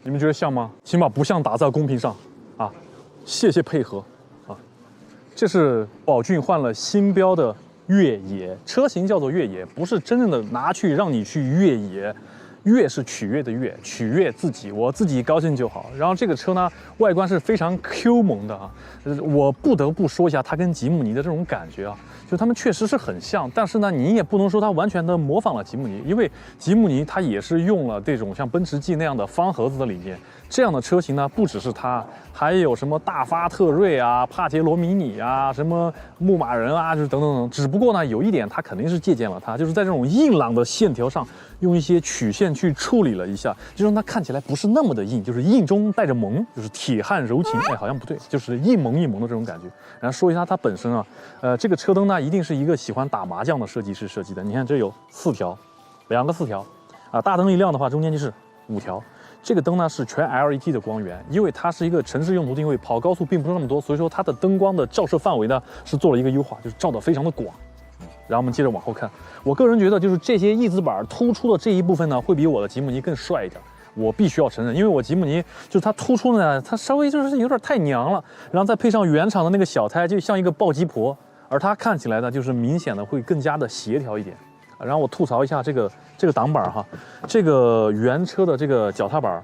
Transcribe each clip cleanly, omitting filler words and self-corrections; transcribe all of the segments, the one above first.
你们觉得像吗？起码不像打在公屏上啊！谢谢配合啊！这是宝骏换了新标的越野，车型叫做越野，不是真正的拿去让你去越野。悦是取悦的悦，取悦自己，我自己高兴就好。然后这个车呢，外观是非常 Q 萌的啊，我不得不说一下它跟吉姆尼的这种感觉啊，就它们确实是很像，但是呢，你也不能说它完全的模仿了吉姆尼，因为吉姆尼它也是用了这种像奔驰 G 那样的方盒子的理念。这样的车型呢，不只是它，还有什么大发特锐啊、帕杰罗迷你啊、什么牧马人啊，就是等等等。只不过呢，有一点它肯定是借鉴了它，就是在这种硬朗的线条上，用一些曲线去处理了一下，就让它看起来不是那么的硬，就是硬中带着萌，就是铁汉柔情。哎，好像不对，就是一萌一萌的这种感觉。然后说一下它本身啊，这个车灯呢，一定是一个喜欢打麻将的设计师设计的。你看这有4条，2个4条，啊，大灯一亮的话，中间就是5条。这个灯呢是全 LED 的光源，因为它是一个城市用途定位，跑高速并不是那么多，所以说它的灯光的照射范围呢是做了一个优化，就是照得非常的广。然后我们接着往后看，我个人觉得就是这些翼子板突出的这一部分呢，会比我的吉姆尼更帅一点。我必须要承认，因为我吉姆尼就是它突出的呢，它稍微就是有点太娘了，然后再配上原厂的那个小胎，就像一个暴击婆，而它看起来呢就是明显的会更加的协调一点。然后我吐槽一下这个挡板哈，这个原车的这个脚踏板，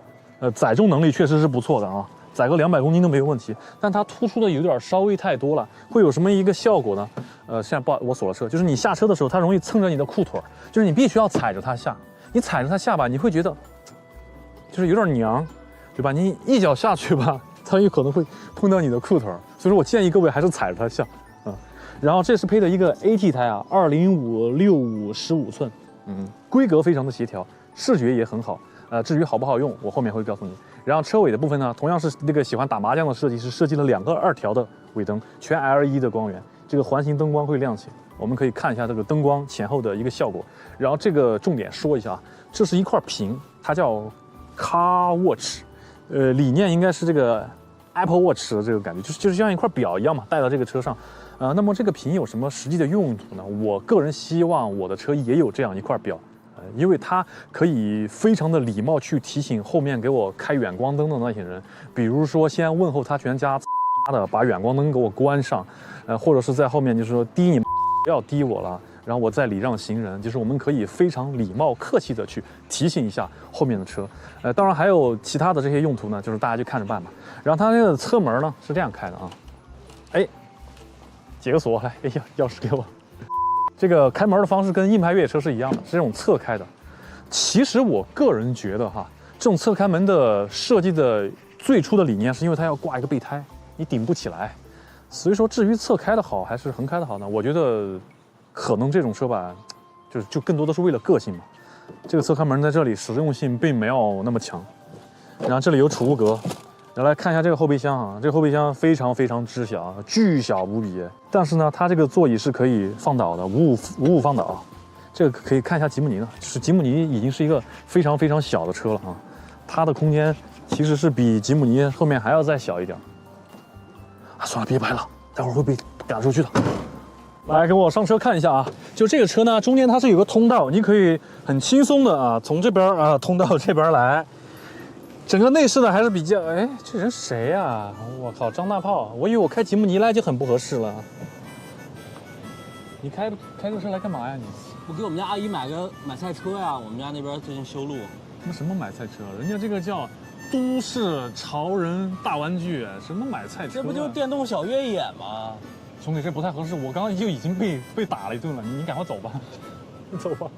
载重能力确实是不错的啊，载个200公斤都没有问题。但它突出的有点稍微太多了，会有什么一个效果呢？现在我锁了车，就是你下车的时候，它容易蹭着你的裤腿，就是你必须要踩着它下。你踩着它下吧，你会觉得就是有点娘，对吧？你一脚下去吧，它有可能会碰到你的裤腿，所以说我建议各位还是踩着它下。然后这是配的一个 AT 胎啊，205/65 寸，规格非常的协调，视觉也很好。至于好不好用，我后面会告诉你。然后车尾的部分呢，同样是那个喜欢打麻将的设计师设计了2个2条的尾灯，全 LED 的光源，这个环形灯光会亮起。我们可以看一下这个灯光前后的一个效果。然后这个重点说一下啊，这是一块屏，它叫 Car Watch，理念应该是这个 Apple Watch 的这个感觉，就是像一块表一样嘛，带到这个车上。那么这个屏有什么实际的用途呢？我个人希望我的车也有这样一块表，因为它可以非常的礼貌去提醒后面给我开远光灯的那些人，比如说先问候他全家的把远光灯给我关上，或者是在后面就是说滴你不要滴我了，然后我再礼让行人，就是我们可以非常礼貌客气的去提醒一下后面的车。当然还有其他的这些用途呢，就是大家就看着办吧。然后它那个侧门呢是这样开的啊，哎。解个锁来，哎呀，钥匙给我。这个开门的方式跟硬派越野车是一样的，是这种侧开的。其实我个人觉得哈，这种侧开门的设计的最初的理念是因为它要挂一个备胎，你顶不起来。所以说，至于侧开的好还是横开的好呢？我觉得可能这种车吧，就更多的是为了个性嘛。这个侧开门在这里实用性并没有那么强。然后这里有储物格。然后来看一下这个后备箱啊，这个后备箱非常非常之小，巨小无比。但是呢，它这个座椅是可以放倒的，55放倒。这个可以看一下吉姆尼呢，就是吉姆尼已经是一个非常非常小的车了啊，它的空间其实是比吉姆尼后面还要再小一点。算了，别拍了，待会儿会被赶出去的。来，给我上车看一下啊，就这个车呢，中间它是有个通道，你可以很轻松的啊，从这边啊通到这边来。整个内饰呢还是比较，哎，这人谁呀？我靠，张大炮！我以为我开吉姆尼来就很不合适了。你开这个车来干嘛呀你？我给我们家阿姨买菜车呀，我们家那边最近修路。什么买菜车？人家这个叫都市潮人大玩具，什么买菜车？这不就是电动小越野吗？兄弟，这不太合适，我刚刚就已经被打了一顿了，你赶快走吧，你走吧。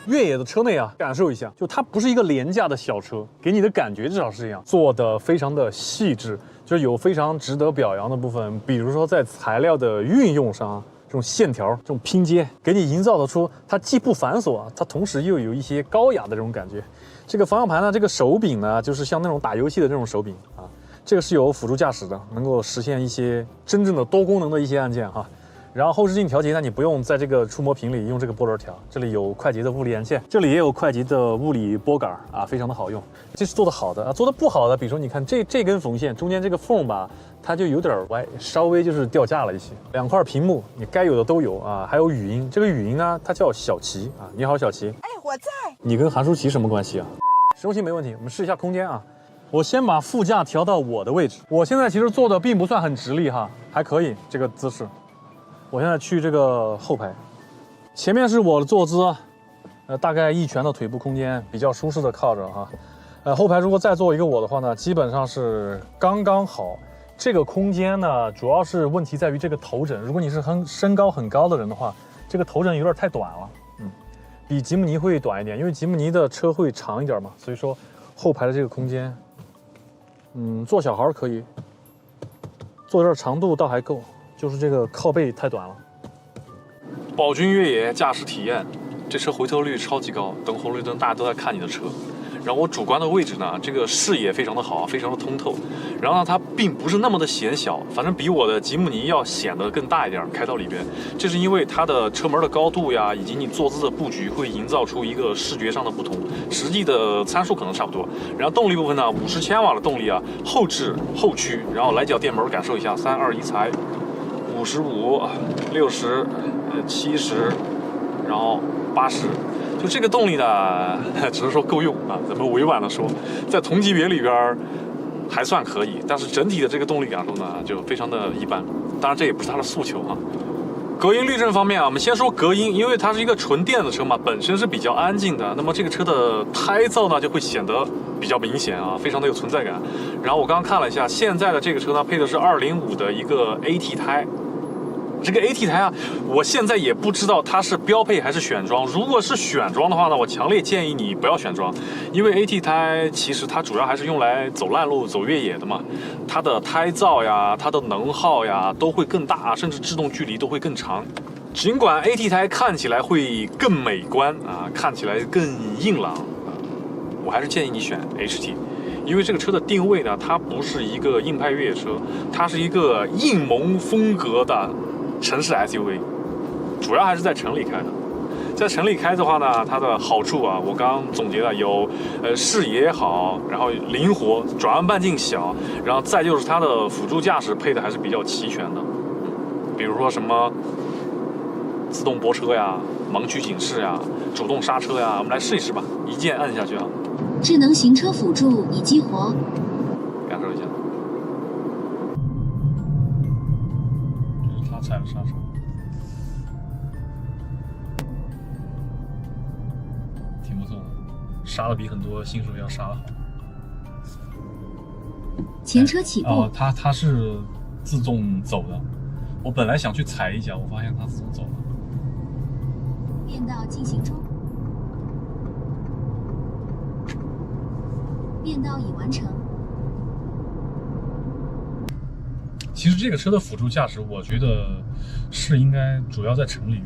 越野的车内啊，感受一下，就它不是一个廉价的小车，给你的感觉至少是这样，做的非常的细致，就是有非常值得表扬的部分，比如说在材料的运用上，这种线条、这种拼接，给你营造得出它既不繁琐啊，它同时又有一些高雅的这种感觉。这个方向盘呢，这个手柄呢，就是像那种打游戏的这种手柄啊，这个是有辅助驾驶的，能够实现一些真正的多功能的一些按键哈。然后后视镜调节呢，你不用在这个触摸屏里用这个拨轮调，这里有快捷的物理按键，这里也有快捷的物理拨杆啊，非常的好用。这是做的好的啊，做的不好的，比如说你看这根缝线中间这个缝吧，它就有点歪，稍微就是掉价了一些。2块屏幕你该有的都有啊，还有语音，这个语音呢它叫小齐啊，你好小齐。哎，我在。你跟韩舒淇什么关系啊？实用性没问题。我们试一下空间啊。我先把副驾调到我的位置。我现在其实坐的并不算很直立哈，还可以这个姿势。我现在去这个后排，前面是我的坐姿，大概一拳的腿部空间，比较舒适的靠着哈。后排如果再坐一个我的话呢，基本上是刚刚好。这个空间呢，主要是问题在于这个头枕。如果你是身高很高的人的话，这个头枕有点太短了，比吉姆尼会短一点，因为吉姆尼的车会长一点嘛，所以说后排的这个空间，坐小孩可以，坐这儿长度倒还够，就是这个靠背太短了。宝骏越野驾驶体验，这车回头率超级高，等红绿灯大家都在看你的车。然后我主观的位置呢，这个视野非常的好，非常的通透。然后呢，它并不是那么的显小，反正比我的吉姆尼要显得更大一点，开到里边。这是因为它的车门的高度呀，以及你坐姿的布局，会营造出一个视觉上的不同。实际的参数可能差不多。然后动力部分呢，50千瓦的动力啊，后置后驱，然后来脚电门感受一下，3、2、1踩，55、60、70，然后80。就这个动力呢，只是说够用啊，咱们委婉的说，在同级别里边还算可以，但是整体的这个动力感受呢，就非常的一般。当然这也不是它的诉求啊。隔音滤震方面啊，我们先说隔音，因为它是一个纯电的车嘛，本身是比较安静的，那么这个车的胎噪呢就会显得比较明显啊，非常的有存在感。然后我刚刚看了一下，现在的这个车呢配的是205的一个 AT 胎。这个 AT 胎啊，我现在也不知道它是标配还是选装。如果是选装的话呢，我强烈建议你不要选装，因为 AT 胎其实它主要还是用来走烂路、走越野的嘛。它的胎噪呀、它的能耗呀都会更大，甚至制动距离都会更长。尽管 AT 胎看起来会更美观啊，看起来更硬朗，我还是建议你选 HT。因为这个车的定位呢，它不是一个硬派越野车，它是一个硬萌风格的城市 SUV， 主要还是在城里开的。在城里开的话呢，它的好处啊，我刚总结了有，视野好，然后灵活，转弯半径小，然后再就是它的辅助驾驶配的还是比较齐全的，比如说什么自动泊车呀、盲区警示呀、主动刹车呀，我们来试一试吧，一键按下去啊。智能行车辅助已激活，感受一下。这是他踩的刹车，挺不错的，刹的比很多新手要刹的好。前车起步。它是自动走的。我本来想去踩一脚，我发现它自动走了。变道进行中。变道已完成。其实这个车的辅助驾驶，我觉得是应该主要在城里用，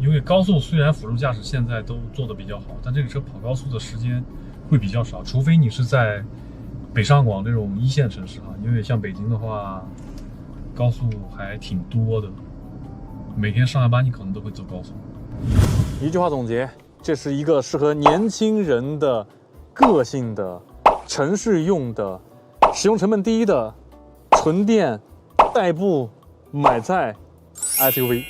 因为高速虽然辅助驾驶现在都做得比较好，但这个车跑高速的时间会比较少，除非你是在北上广这种一线城市啊，因为像北京的话，高速还挺多的，每天上下班你可能都会走高速。一句话总结，这是一个适合年轻人的个性的城市用的使用成本低的纯电代步买菜 SUV。